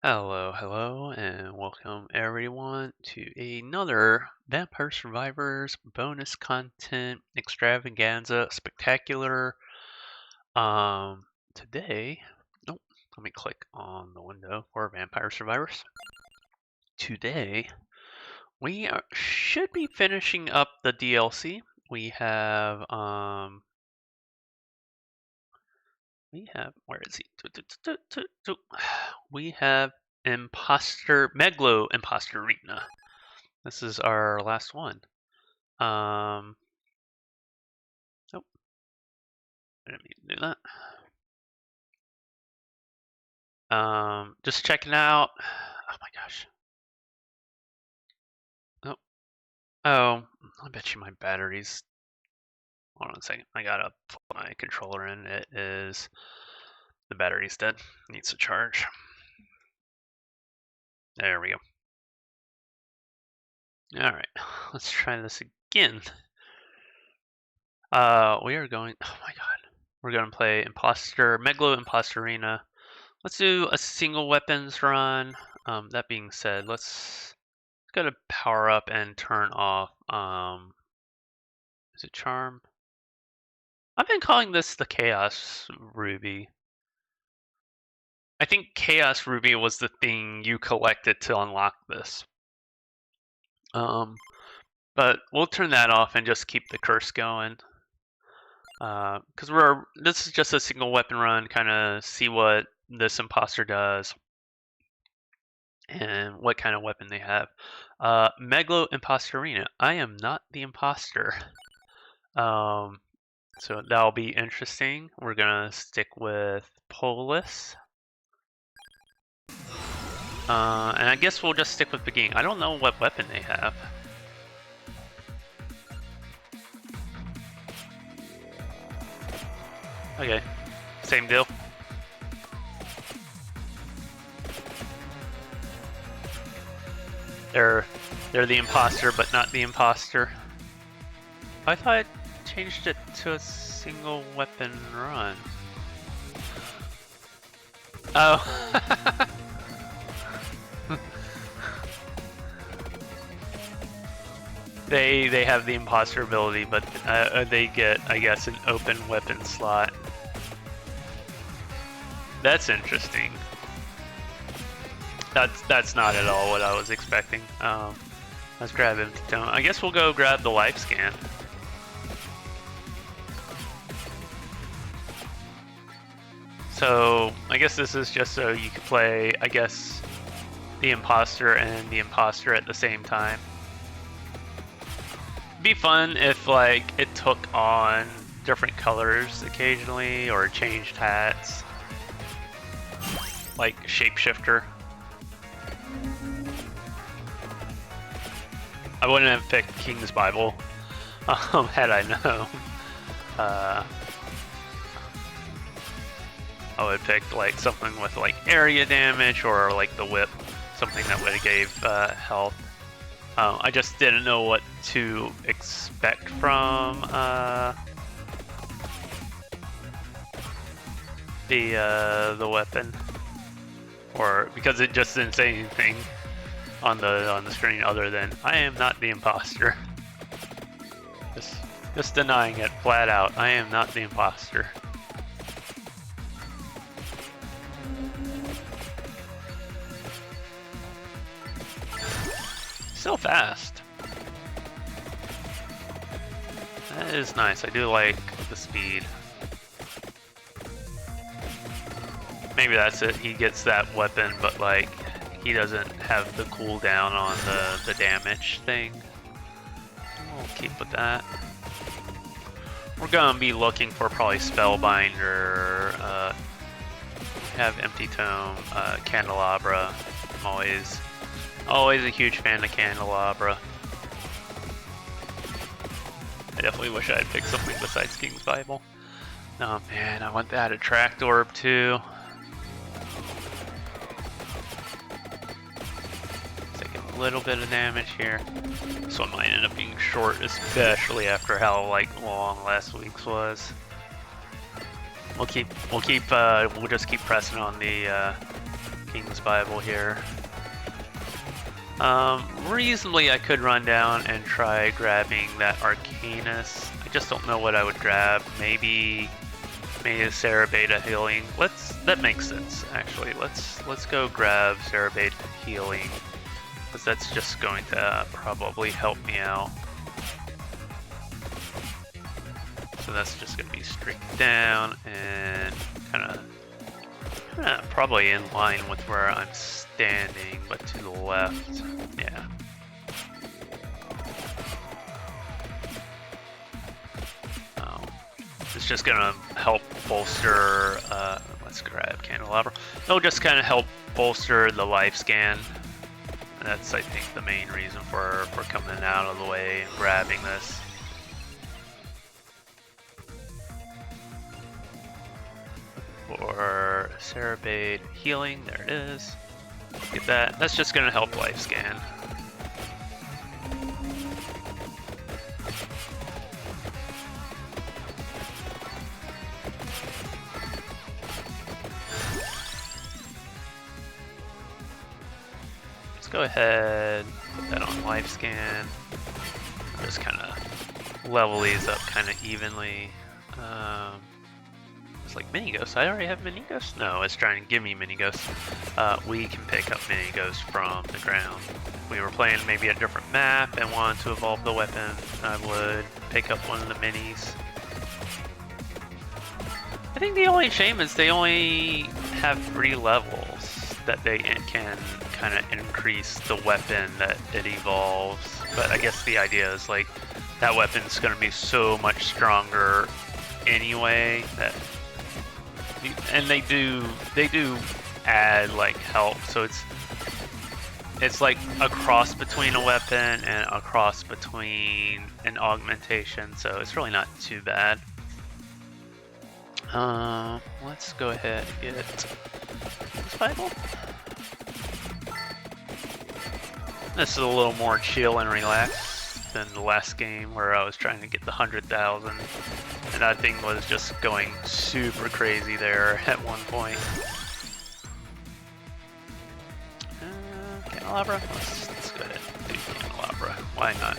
Hello, and welcome everyone to another Vampire Survivors bonus content extravaganza spectacular. Um, Today, nope, let me click on the window for Vampire Survivors. Today, should be finishing up the DLC. Where is he? We have Meglo Imposter Arena. This is our last one. Nope, I didn't mean to do that. Just checking out. Oh my gosh. Oh, oh, I bet you my batteries. Hold on a second. I gotta put my controller in. The battery's dead. Needs to charge. There we go. All right, let's try this again. We are going. Oh my god. We're gonna play Meglo Imposter Arena. Let's do a single weapons run. That being said, let's go to power up and turn off. Is it charm? I've been calling this the Chaos Ruby. I think Chaos Ruby was the thing you collected to unlock this. But we'll turn that off and just keep the curse going. Because this is just a single weapon run, kind of see what this imposter does and what kind of weapon they have. Meglo Imposter Arena. I am not the imposter. So that'll be interesting. We're gonna stick with Polis. And I guess we'll just stick with beginning. I don't know what weapon they have. Okay, same deal. They're the imposter, but not the imposter. I thought I changed it to a single weapon run. Oh. They have the imposter ability, but they get, I guess, an open weapon slot. That's interesting. That's not at all what I was expecting. Let's grab him. I guess we'll go grab the life scan. So I guess this is just so you can play, I guess, the imposter and the imposter at the same time. It'd be fun if like it took on different colors occasionally or changed hats, like shapeshifter. I wouldn't have picked King's Bible had I known. I would pick like something with like area damage or like the whip, something that would have gave health. I just didn't know what to expect from the weapon, or because it just didn't say anything on the screen other than I am not the imposter. Just denying it flat out. I am not the imposter. So fast. That is nice. I do like the speed. Maybe that's it. He gets that weapon, but like he doesn't have the cooldown on the damage thing. We'll keep with that. We're gonna be looking for probably Spellbinder, have Empty Tome, Candelabra. I'm always a huge fan of Candelabra. I definitely wish I had picked something besides King's Bible. Oh man, I want that Attract Orb too. Taking a little bit of damage here. This one might end up being short, especially after how like long last week's was. We'll just keep pressing on the King's Bible here. Reasonably, I could run down and try grabbing that Arcanus. I just don't know what I would grab. Maybe a Sarah Beta healing. That makes sense actually. Let's go grab Sarah Beta healing, because that's just going to probably help me out. So that's just going to be straight down and kind of probably in line with where I'm standing, but to the left. Yeah. It's just gonna help bolster, let's grab Candelabra. It'll just kind of help bolster the life scan. And that's, I think, the main reason for coming out of the way and grabbing this. For Cerebate healing, there it is. Get that. That's just gonna help life scan. Go ahead, put that on life scan. Just kind of level these up kind of evenly. It's like mini ghosts. I already have mini ghosts? No, it's trying to give me mini ghosts. We can pick up mini ghosts from the ground. If we were playing maybe a different map and wanted to evolve the weapon, I would pick up one of the minis. I think the only shame is they only have 3 levels that they can kind of increase the weapon that it evolves. But I guess the idea is like that weapon's going to be so much stronger anyway that, and they do add like health, so it's like a cross between a weapon and a cross between an augmentation, so it's really not too bad. Let's go ahead and get this Bible. This is a little more chill and relaxed than the last game where I was trying to get the 100,000, and that thing was just going super crazy there at one point. Candelabra? Let's go ahead and do Candelabra. Why not?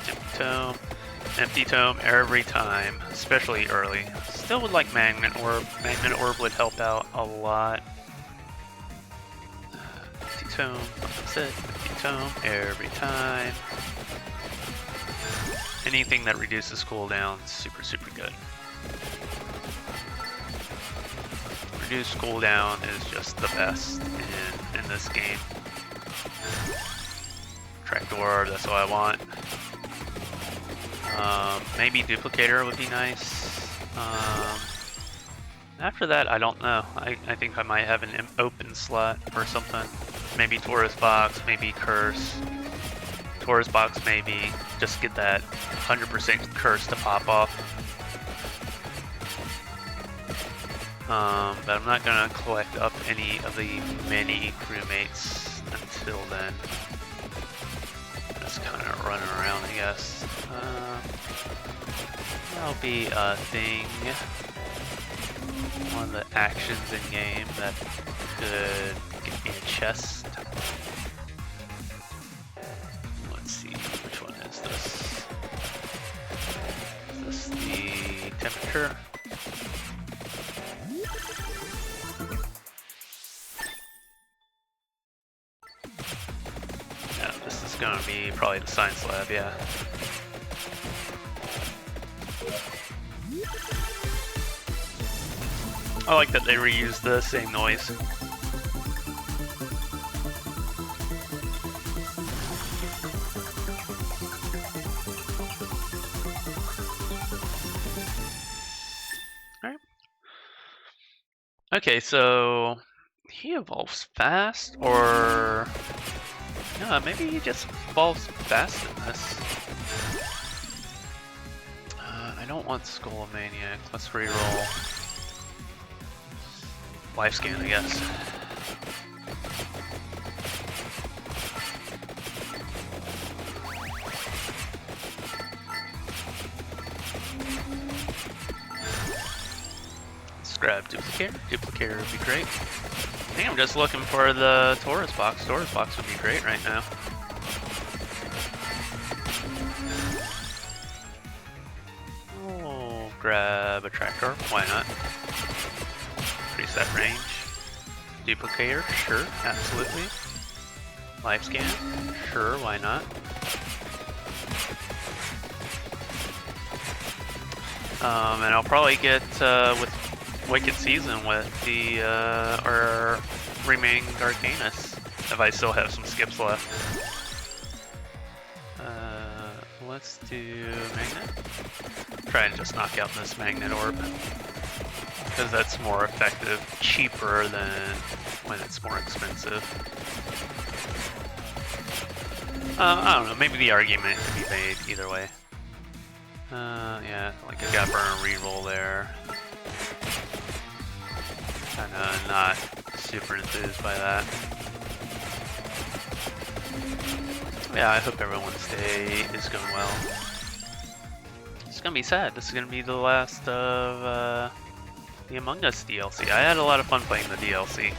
Empty Tome. Empty Tome every time, especially early. Still would like Magnet Orb. Magnet Orb would help out a lot. Tome, that's it. Tome every time. Anything that reduces cooldown is super good. Reduced cooldown is just the best in this game. Tractor, that's what I want. Maybe Duplicator would be nice. After that, I don't know. I think I might have an open slot or something. Maybe Taurus Box, maybe Curse. Taurus Box, maybe. Just get that 100% Curse to pop off. But I'm not going to collect up any of the mini crewmates until then. Just kind of running around, I guess. That'll be a thing. One of the actions in game that could get me a chest. Let's see, which one is this? Is this the temperature? Yeah, this is gonna be probably the science lab, yeah. I like that they reuse the same noise. Alright. Okay, so he evolves fast, or no, maybe he just evolves fast in this. I don't want Skullomaniac. Let's reroll. Life scan, I guess. Let's grab Duplicator. Duplicator would be great. I think I'm just looking for the Taurus box. Taurus box would be great right now. Oh, grab a tractor. Why not? Preset range. Duplicator. Sure, absolutely. Life scan. Sure, why not? And I'll probably get with Wicked Season with the our remaining Arcanus if I still have some skips left. Let's do Magnet. Try and just knock out this Magnet Orb because that's more effective, cheaper than when it's more expensive. I don't know. Maybe the argument can be made either way. Yeah, like I got burn reroll there. Kinda not super enthused by that. Yeah, I hope everyone's day is going well. It's gonna be sad. This is gonna be the last of the Among Us DLC. I had a lot of fun playing the DLC.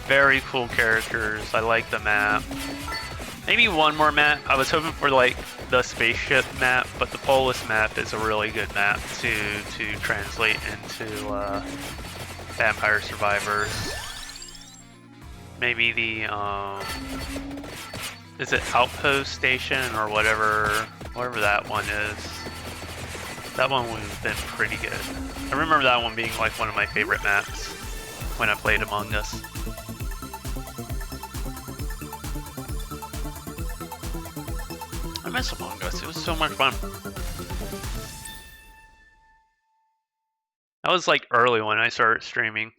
Very cool characters. I like the map. Maybe one more map. I was hoping for like the spaceship map, but the Polis map is a really good map to translate into Vampire Survivors. Maybe the is it Outpost Station or whatever that one is. That one would have been pretty good. I remember that one being like one of my favorite maps when I played Among Us. I miss Among Us. It was so much fun. That was like early when I started streaming.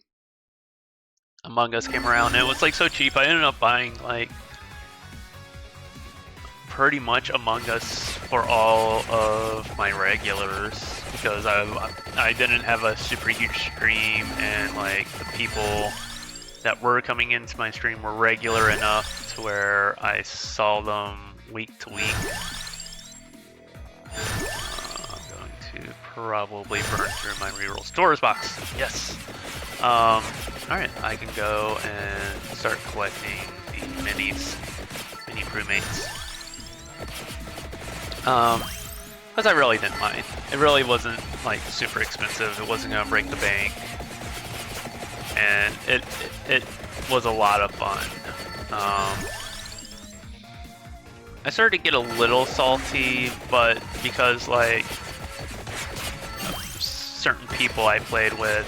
Among Us came around and it was like so cheap. I ended up buying like pretty much Among Us for all of my regulars because I didn't have a super huge stream and like the people that were coming into my stream were regular enough to where I saw them week to week. I'm going to probably burn through my reroll stores box. Yes. Alright, I can go and start collecting the minis, mini crewmates. Because I really didn't mind. It really wasn't like super expensive. It wasn't gonna break the bank, and it was a lot of fun. I started to get a little salty, but because like certain people I played with,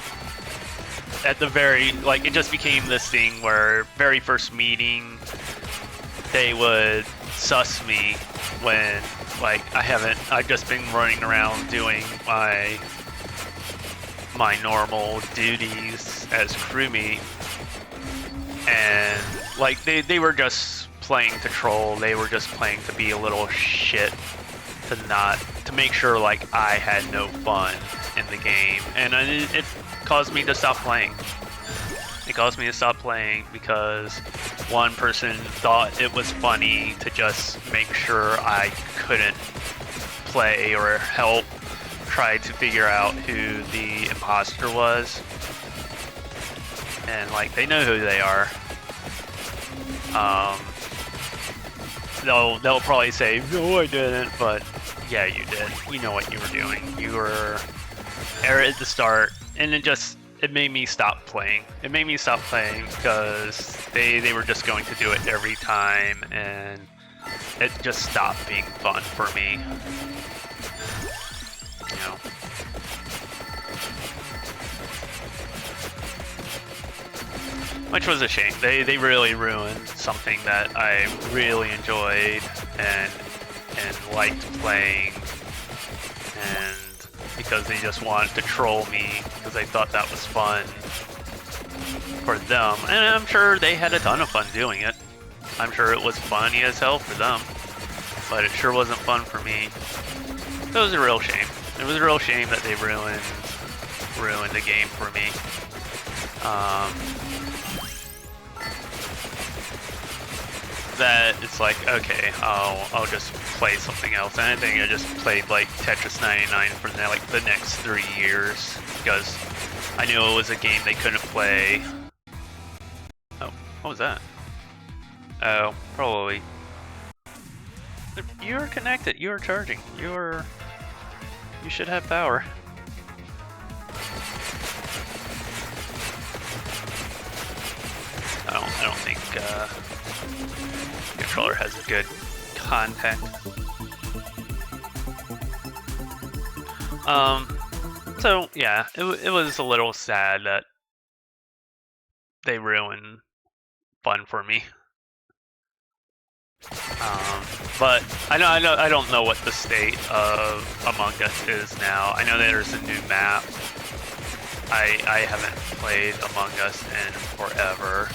at the very, like it just became this thing where very first meeting, they would sus me when like I've just been running around doing my normal duties as crewmate, and like they were just playing to troll. They were just playing to be a little shit, to make sure like I had no fun in the game, and it caused me to stop playing. It caused me to stop playing because one person thought it was funny to just make sure I couldn't play or help try to figure out who the imposter was, and like they know who they are. They'll probably say, no I didn't, but yeah you did. You know what you were doing. You were there at the start, and it made me stop playing. It made me stop playing because they were just going to do it every time, and it just stopped being fun for me. You know. Which was a shame. They really ruined something that I really enjoyed and liked playing, and because they just wanted to troll me because they thought that was fun for them, and I'm sure they had a ton of fun doing it. I'm sure it was funny as hell for them, but it sure wasn't fun for me. So it was a real shame. It was a real shame that they ruined the game for me. that it's like, okay, I'll just play something else. And I think I just played like Tetris 99 for the next 3 years because I knew it was a game they couldn't play. Oh, what was that? Oh, probably. You're connected. You're charging. You should have power. I don't think controller has good contact. So yeah, it was a little sad that they ruined fun for me. But I don't know what the state of Among Us is now. I know there's a new map. I haven't played Among Us in forever.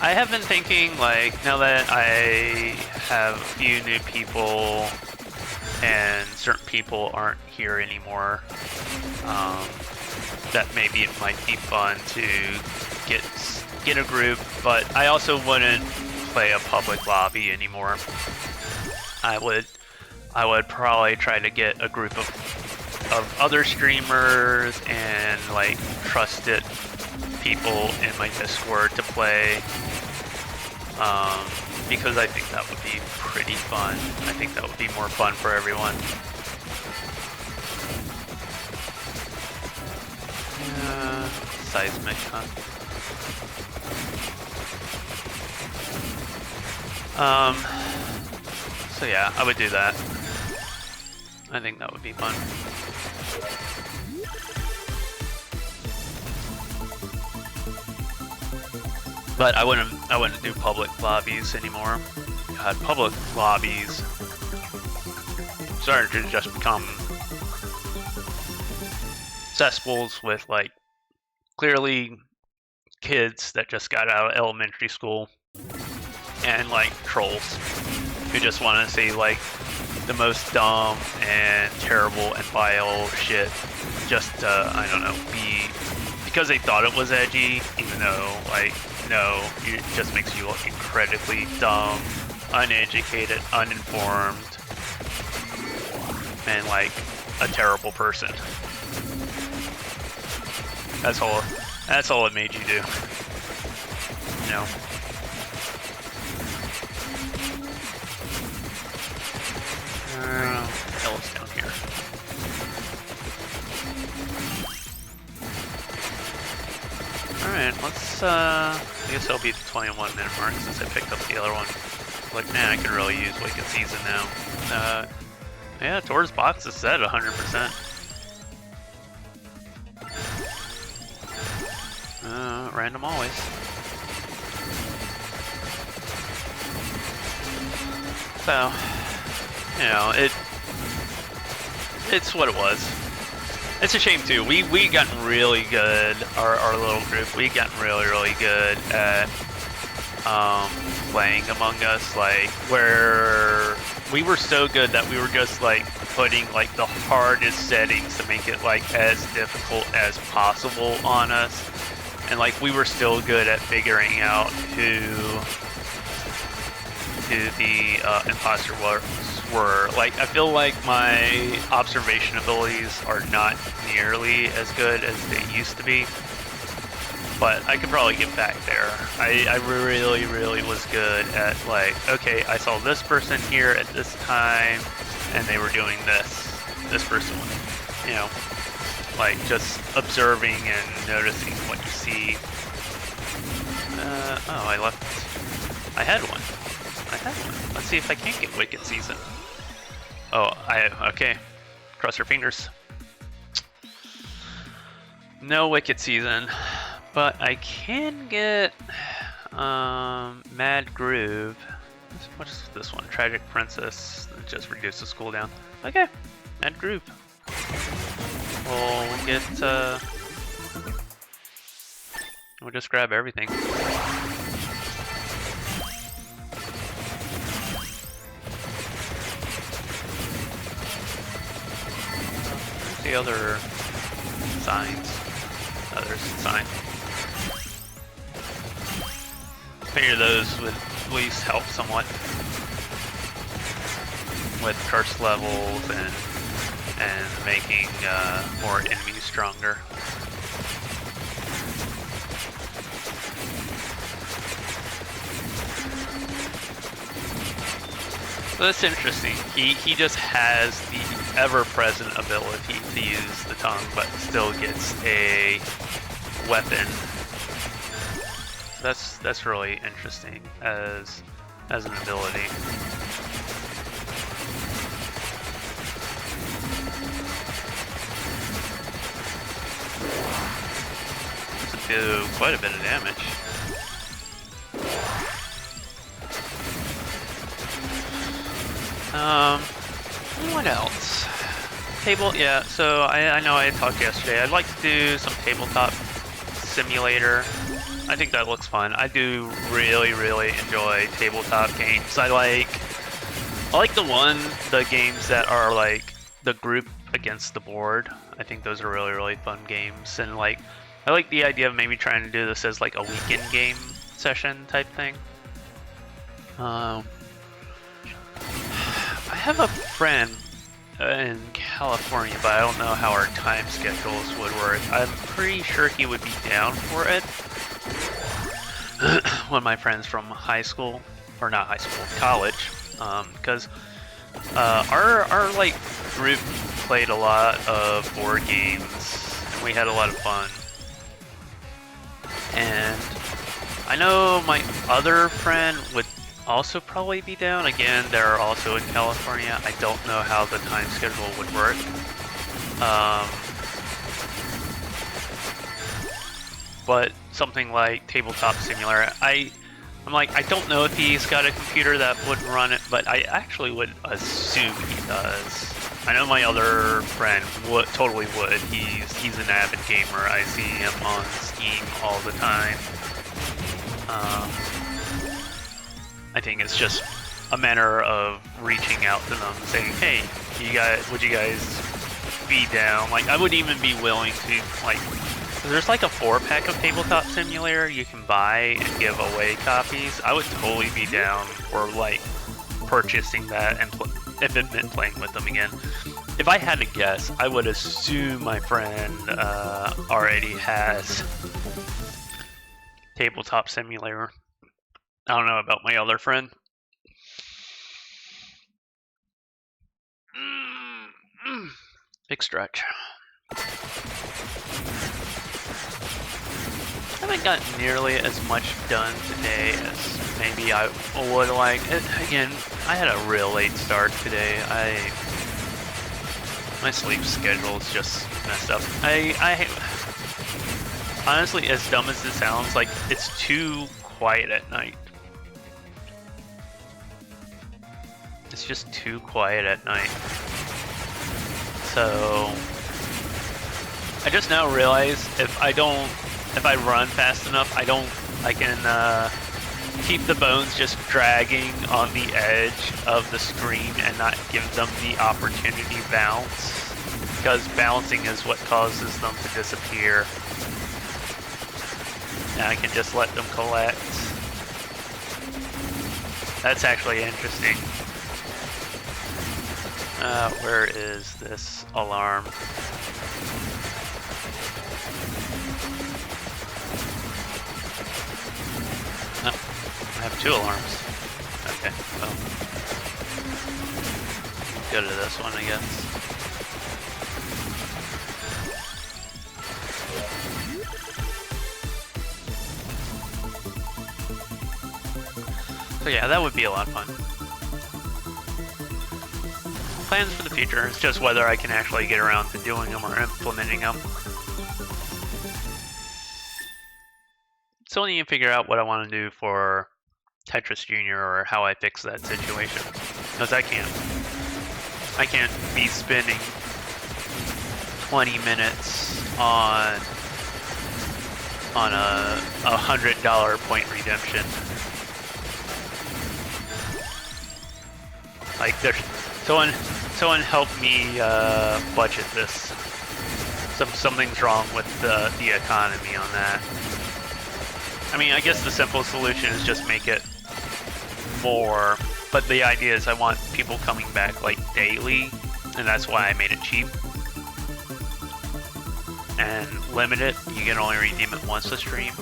I have been thinking, like, now that I have a few new people and certain people aren't here anymore, that maybe it might be fun to get a group, but I also wouldn't play a public lobby anymore. I would probably try to get a group of other streamers and like trusted people in my Discord to play, because I think that would be pretty fun. I think that would be more fun for everyone. Seismic, huh? So yeah, I would do that. I think that would be fun. But I wouldn't do public lobbies anymore. God, public lobbies started to just become cesspools with like clearly kids that just got out of elementary school and like trolls who just want to say like the most dumb and terrible and vile shit just to, I don't know, because they thought it was edgy, even though like no, it just makes you look incredibly dumb, uneducated, uninformed, and like a terrible person. That's all it made you do. You know. What the hell is down here? Alright, let's I guess I'll be the 21-minute mark since I picked up the other one. Like, man, I could really use Wicked Season now. Yeah, Tor's box is set 100%. Random always. So, you know, it's what it was. It's a shame too. We gotten really good. Our little group. We gotten really good at playing Among Us. Like where we were so good that we were just like putting like the hardest settings to make it like as difficult as possible on us, and like we were still good at figuring out who the imposter were. Like, I feel like my observation abilities are not nearly as good as they used to be, but I could probably get back there. I really was good at like, okay, I saw this person here at this time, and they were doing this. This person, you know, like just observing and noticing what you see. Oh, I had one. Let's see if I can get Wicked Season. Oh, okay. Cross your fingers. No Wicked Season, but I can get Mad Groove. What is this one? Tragic Princess. It just reduces cooldown. Okay, Mad Groove. We'll get. We'll just grab everything. The other signs. Oh, there's a sign. Figure those would at least help somewhat with curse levels and making more enemies stronger. So that's interesting. He just has the ever-present ability to use the tongue, but still gets a weapon. That's really interesting as an ability. Do quite a bit of damage. What else? Yeah, so I know I talked yesterday. I'd like to do some tabletop simulator. I think that looks fun. I do really enjoy tabletop games. I like the games that are like the group against the board. I think those are really fun games, and like I like the idea of maybe trying to do this as like a weekend game session type thing. I have a friend in California, but I don't know how our time schedules would work. I'm pretty sure he would be down for it. One of my friends from high school, or not high school, college, because our like group played a lot of board games, and we had a lot of fun. And I know my other friend would also probably be down. Again, they're also in California. I don't know how the time schedule would work. But something like Tabletop Simulator, I'm like, I don't know if he's got a computer that would run it, but I actually would assume he does. I know my other friend totally would. He's an avid gamer. I see him on Steam all the time. I think it's just a matter of reaching out to them, saying, "Hey, would you guys be down?" Like, I would even be willing to, like, there's like a 4-pack of Tabletop Simulator you can buy and give away copies. I would totally be down for like purchasing that and if it meant playing with them again. If I had to guess, I would assume my friend already has Tabletop Simulator. I don't know about my other friend. Big stretch. I haven't got nearly as much done today as maybe I would like. Again, I had a real late start today. My sleep schedule is just messed up. I honestly, as dumb as it sounds, like it's too quiet at night. It's just too quiet at night. So I just now realize if I run fast enough, I can keep the bones just dragging on the edge of the screen and not give them the opportunity to bounce, because bouncing is what causes them to disappear. And I can just let them collect. That's actually interesting. Where is this alarm? Oh, I have 2 alarms. Okay, well, go to this one, I guess. So yeah, that would be a lot of fun. Plans for the future, it's just whether I can actually get around to doing them or implementing them. Still need to figure out what I want to do for Tetris Jr. or how I fix that situation. Because I can't be spending 20 minutes on a $100 point redemption. Like there's someone help me budget this. Something's wrong with the economy on that. I mean, I guess the simple solution is just make it more, but the idea is I want people coming back like daily, and that's why I made it cheap and limited. You can only redeem it once a stream.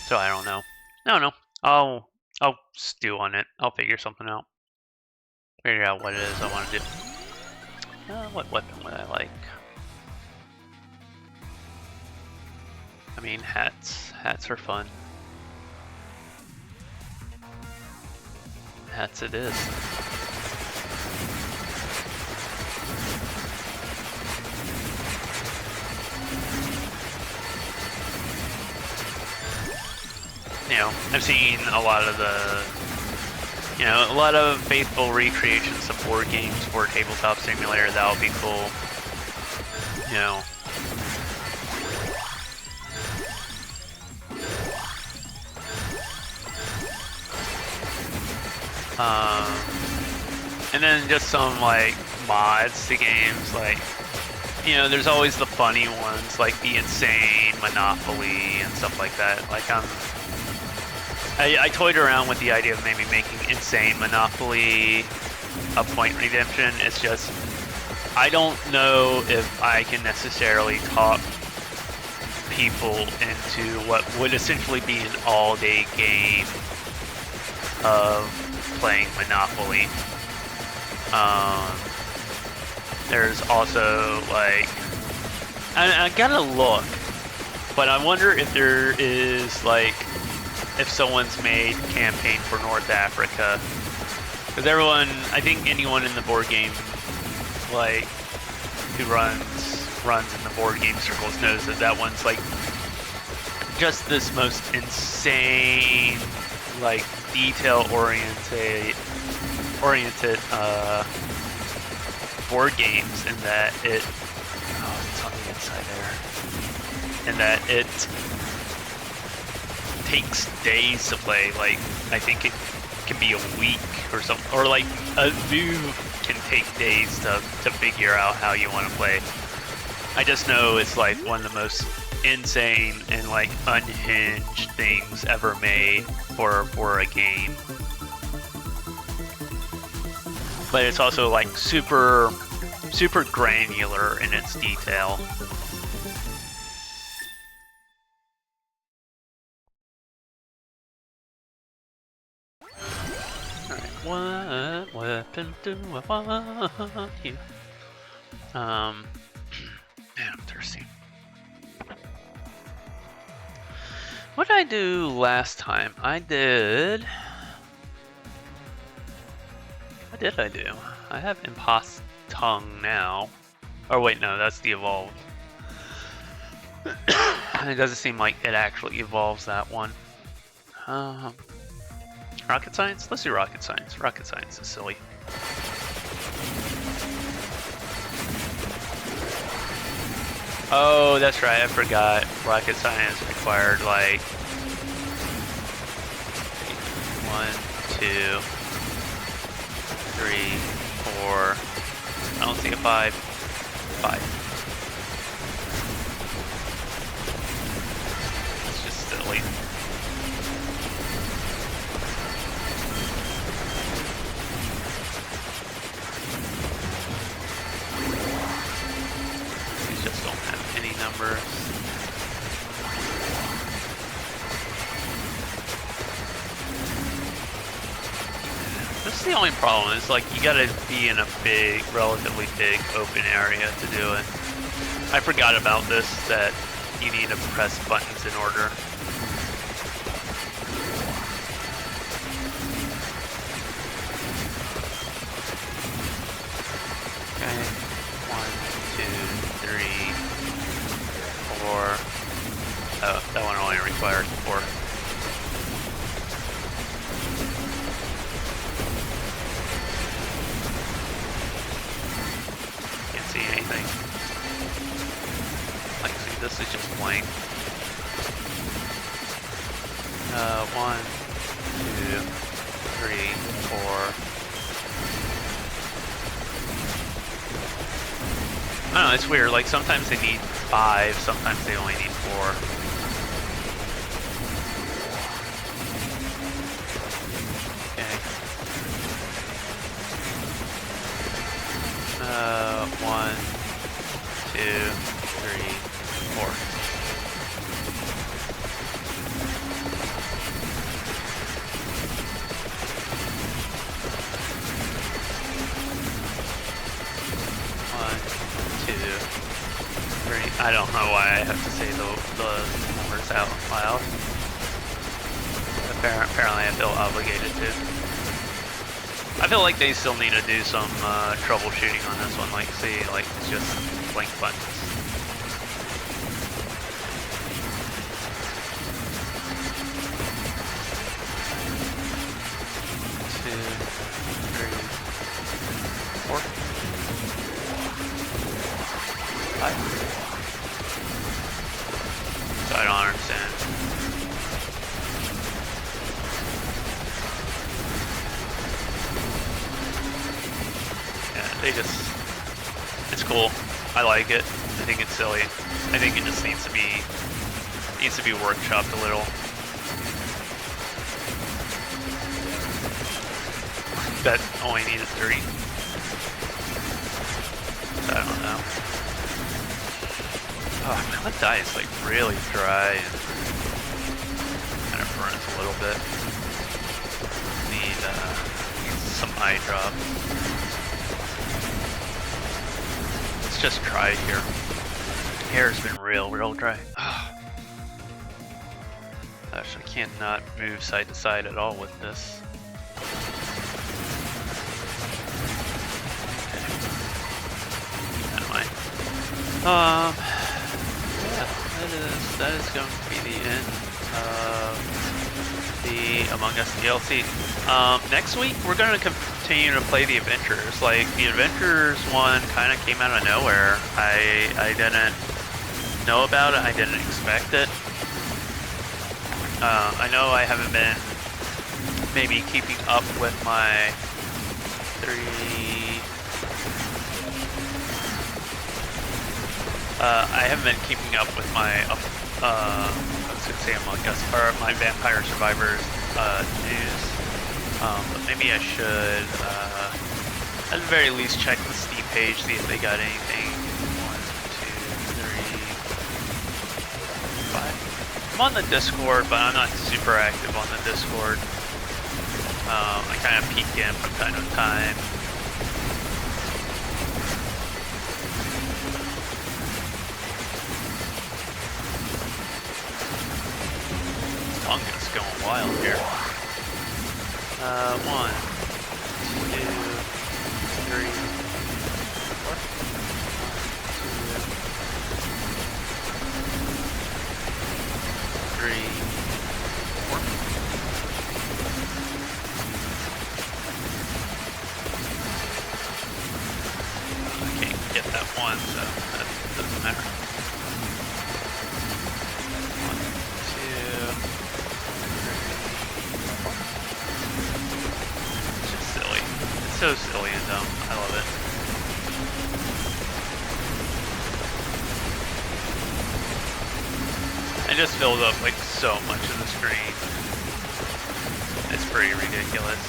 So I don't know. No. I'll stew on it. I'll figure something out. Figure out what it is I want to do. What weapon would I like? I mean, hats. Hats are fun. Hats it is. You know, I've seen a lot of a lot of faithful recreations of board games for Tabletop Simulator. That would be cool. You know. And then just some like mods to games, like, you know, there's always the funny ones like the Insane Monopoly and stuff like that. Like I toyed around with the idea of maybe making Insane Monopoly a point redemption. It's just, I don't know if I can necessarily talk people into what would essentially be an all-day game of playing Monopoly. There's also like, I gotta look, but I wonder if there is like, if someone's made campaign for North Africa, because everyone, I think anyone in the board game, like, who runs in the board game circles knows that that one's like just this most insane, like, detail oriented board games, in that it's on the inside there, and that it takes days to play. Like, I think it can be a week or something, or like a move can take days to figure out how you want to play. I just know it's like one of the most insane and like unhinged things ever made for a game. But it's also like super granular in its detail. Alright, what weapon do I want here? Man, I'm thirsty. What did I do last time? What did I do? I have Impost Tongue now. Oh wait, no, that's the evolved. It doesn't seem like it actually evolves that one. Rocket Science? Let's do Rocket Science. Rocket Science is silly. Oh, that's right, I forgot. Rocket Science required like 1, 2, 3, 4. I don't see a 5. 5. It's just silly. These just don't have any numbers. This is the only problem, is like you gotta be in a big, relatively big open area to do it. I forgot about this, that you need to press buttons in order. Okay, 1, 2, 3, 4. Oh, that one only requires 4. See anything. Like, see, this is just blank. 1, 2, 3, 4. I don't know, it's weird. Like, sometimes they need 5, sometimes they only need 4. 3, 4. I don't know why I have to say the numbers out loud. Apparently I feel obligated to. I feel like they still need to do some troubleshooting on this one, like see, like it's just blank buttons. Two, three, 4, 5. So I don't understand. Yeah, they just, it's cool. I like it. I think it's silly. I think it just needs to be workshopped a little. That only needed 3. So I don't know. Oh man, that dye is like really dry and kind of burns a little bit. Need some eye drop. It's just dry here. Hair's been real dry. Gosh, I cannot move side to side at all with this. Okay. Anyway. That is going to be the end of the Among Us DLC. Next week we're going to continue to play the Adventures. Like the Adventures one kind of came out of nowhere. I didn't know about it. I didn't expect it. I know I haven't been maybe keeping up with my 3. I haven't been keeping up with my, I was gonna say Among Us, or my Vampire Survivors news, but maybe I should, at the very least, check the Steam page, see if they got anything. 1, 2, 3, 5. I'm on the Discord, but I'm not super active on the Discord. I kind of peek in from time to time. Tongue's going wild here. 1, 2, 3, 4. 3, 4. I can't get that 1, so that doesn't matter. 1, 2. It's just silly. It's so silly and dumb. I love it. It just fills up like so much of the screen. It's pretty ridiculous.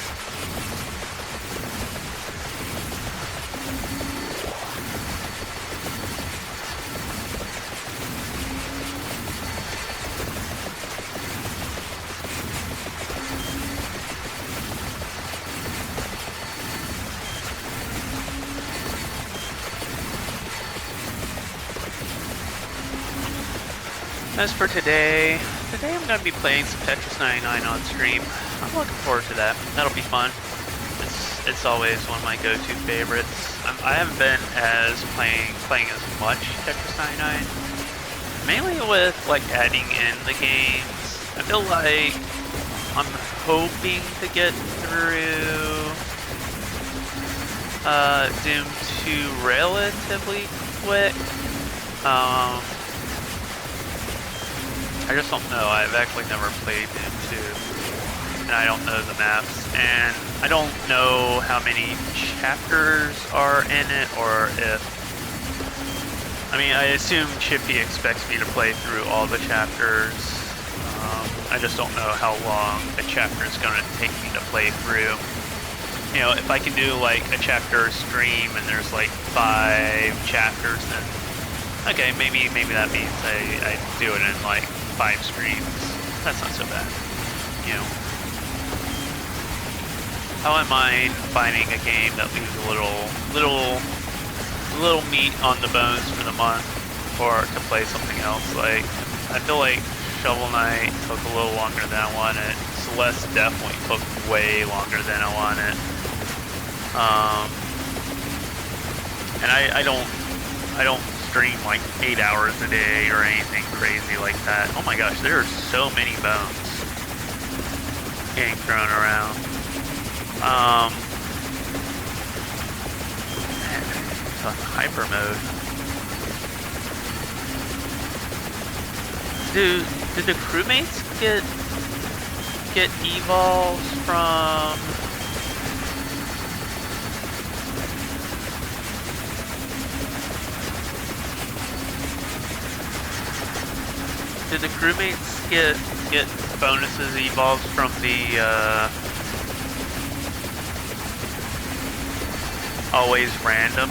As for today I'm going to be playing some Tetris 99 on stream. I'm looking forward to that. That'll be fun. It's always one of my go-to favorites. I haven't been playing as much Tetris 99, mainly with like adding in the games. I feel like I'm hoping to get through Doom 2 relatively quick. I just don't know. I've actually never played Doom 2, and I don't know the maps, and I don't know how many chapters are in it, or if... I mean, I assume Chippy expects me to play through all the chapters. I just don't know how long a chapter is going to take me to play through. You know, if I can do like a chapter stream and there's like 5 chapters, then Okay, maybe that means I do it in like 5 streams. That's not so bad. You know. I wouldn't mind finding a game that leaves a little meat on the bones for the month, or to play something else. Like, I feel like Shovel Knight took a little longer than I wanted. Celeste definitely took way longer than I wanted. And I don't stream like 8 hours a day or anything crazy like that. Oh my gosh, there are so many bones getting thrown around. Man, it's on hyper mode. Did the crewmates get evolves from? Did the crewmates get bonuses evolves from the always random?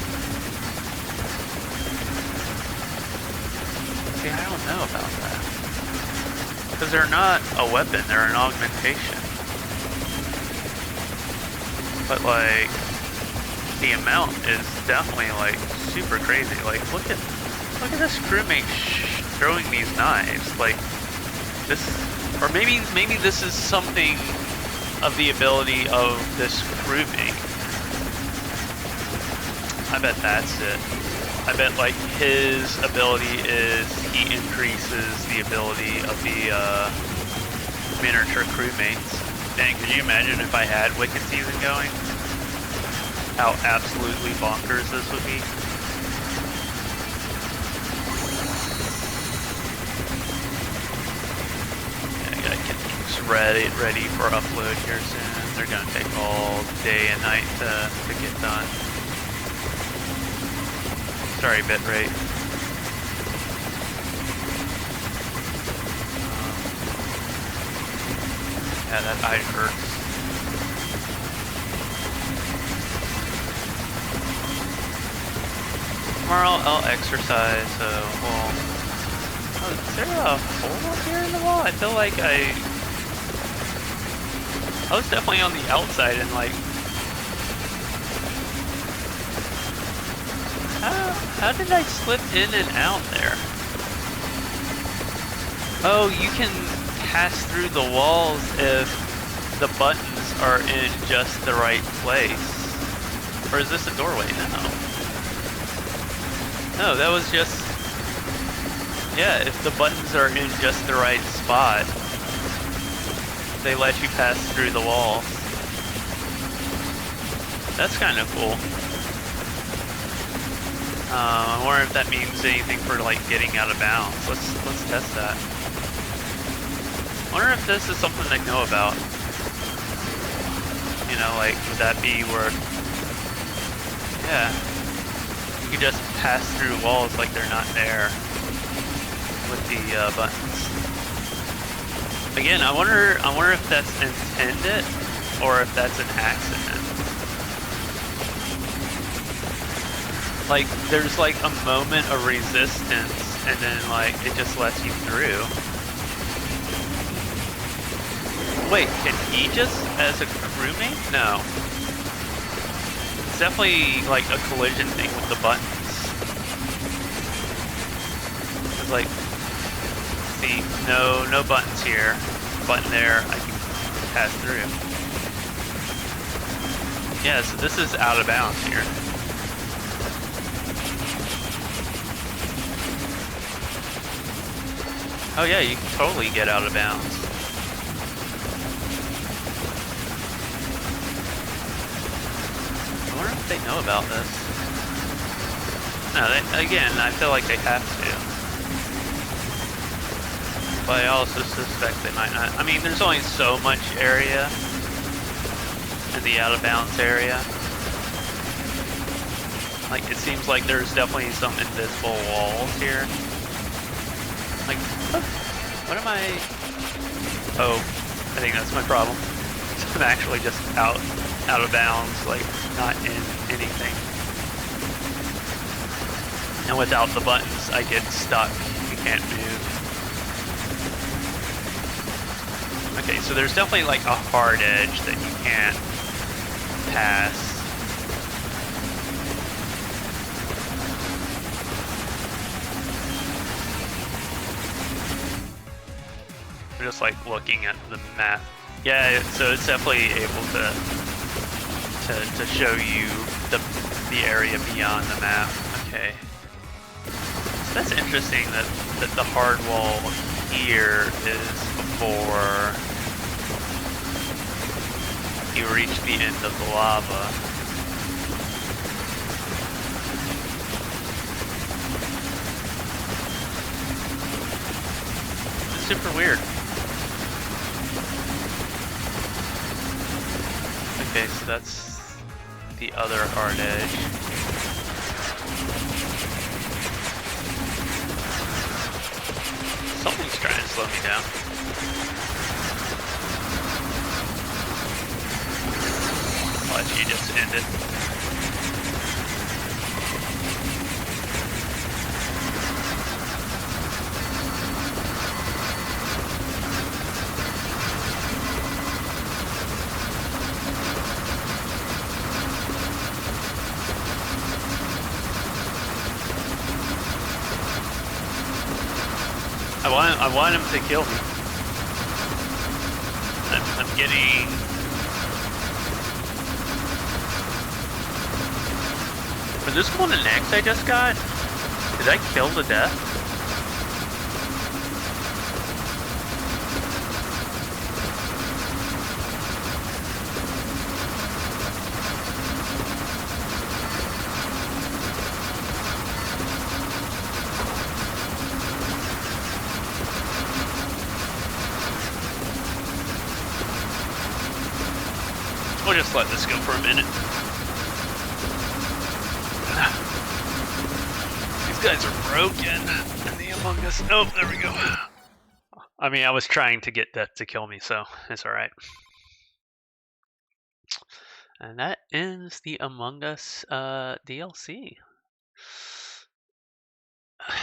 See, I don't know about that. Because they're not a weapon, they're an augmentation. But like, the amount is definitely like super crazy. Like, look at this crewmate throwing these knives. Like this, or maybe this is something of the ability of this crewmate. I bet that's it. I bet like his ability is he increases the ability of the miniature crewmates. Dang, could you imagine if I had Wicked Season going? How absolutely bonkers this would be. Yeah, I gotta get things ready for upload here soon. They're gonna take all day and night to get done. Sorry, bitrate. Yeah, that eye hurts. Tomorrow I'll exercise, so, well... Oh, is there a hole here in the wall? I feel like I was definitely on the outside and like... How did I slip in and out there? Oh, you can pass through the walls if the buttons are in just the right place. Or is this a doorway? No, that was just... Yeah, if the buttons are in just the right spot, they let you pass through the wall. That's kind of cool. I wonder if that means anything for like getting out of bounds. Let's test that. I wonder if this is something they know about. You know, like, would that be where... Yeah. You could just pass through walls like they're not there with the buttons. Again, I wonder if that's intended or if that's an accident. Like, there's like a moment of resistance and then like it just lets you through. Wait, can he just, as a crewmate? No. It's definitely like a collision thing with the buttons. It's like, see, no buttons here. Button there, I can pass through. Yeah, so this is out of bounds here. Oh yeah, you can totally get out of bounds. I wonder if they know about this. No, again, I feel like they have to. But I also suspect they might not. I mean, there's only so much area in the out of bounds area. Like, it seems like there's definitely some invisible walls here. Like, what am I... Oh, I think that's my problem. I'm actually just out of bounds, like, not in anything. And without the buttons, I get stuck. You can't move. Okay, so there's definitely like a hard edge that you can't pass. I'm just like looking at the map. Yeah, so it's definitely able to show you the area beyond the map. Okay. So that's interesting that the hard wall here is before you reach the end of the lava. It's super weird. Okay, so that's the other hard edge. Something's trying to slow me down. I'll let you just end it. I want him to kill me. I'm getting... For this golden axe I just got, did I kill the death? We'll just let this go for a minute. These guys are broken. And the Among Us. Oh, there we go. I mean, I was trying to get Death to kill me, so it's alright. And that ends the Among Us DLC.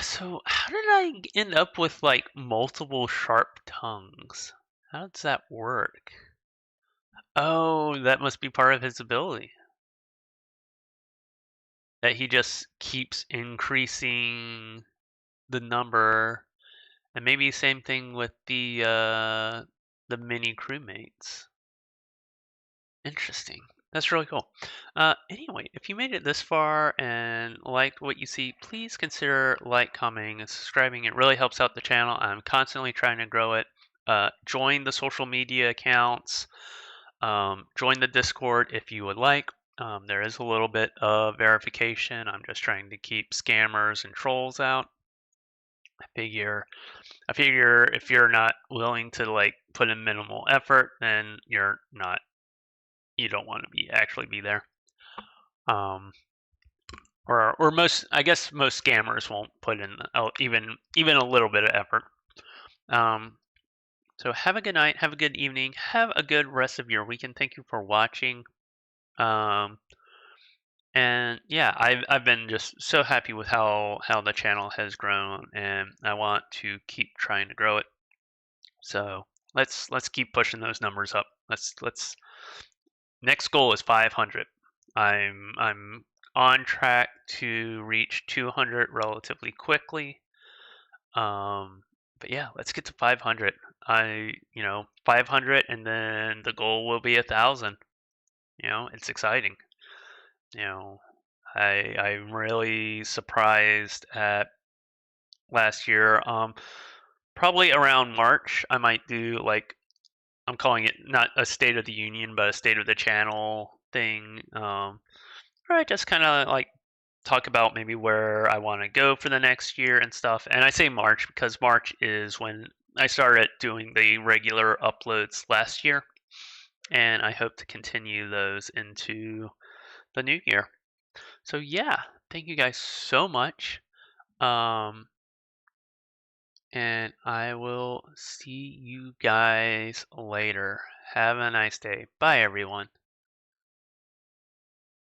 So, how did I end up with like multiple sharp tongues? How does that work? Oh, that must be part of his ability. That he just keeps increasing the number, and maybe same thing with the mini crewmates. Interesting. That's really cool. Anyway, if you made it this far and liked what you see, please consider commenting, and subscribing. It really helps out the channel. I'm constantly trying to grow it. Join the social media accounts. Join the Discord if you would like. There is a little bit of verification. I'm just trying to keep scammers and trolls out. I figure if you're not willing to like put in minimal effort, then you don't want to actually be there. Or most, I guess most scammers won't put in even a little bit of effort. So have a good night, have a good evening, have a good rest of your weekend. Thank you for watching. And yeah, I've been just so happy with how the channel has grown, and I want to keep trying to grow it. So let's keep pushing those numbers up. Let's next goal is 500. I'm on track to reach 200 relatively quickly. But yeah, let's get to 500. 500, and then the goal will be 1,000. It's exciting. I'm really surprised at last year. Probably around March, I might do like, I'm calling it not a State of the Union, but a State of the Channel thing. Where I just kind of like talk about maybe where I want to go for the next year and stuff. And I say March because March is when I started doing the regular uploads last year, and I hope to continue those into the new year. So yeah, thank you guys so much. And I will see you guys later. Have a nice day. Bye, everyone.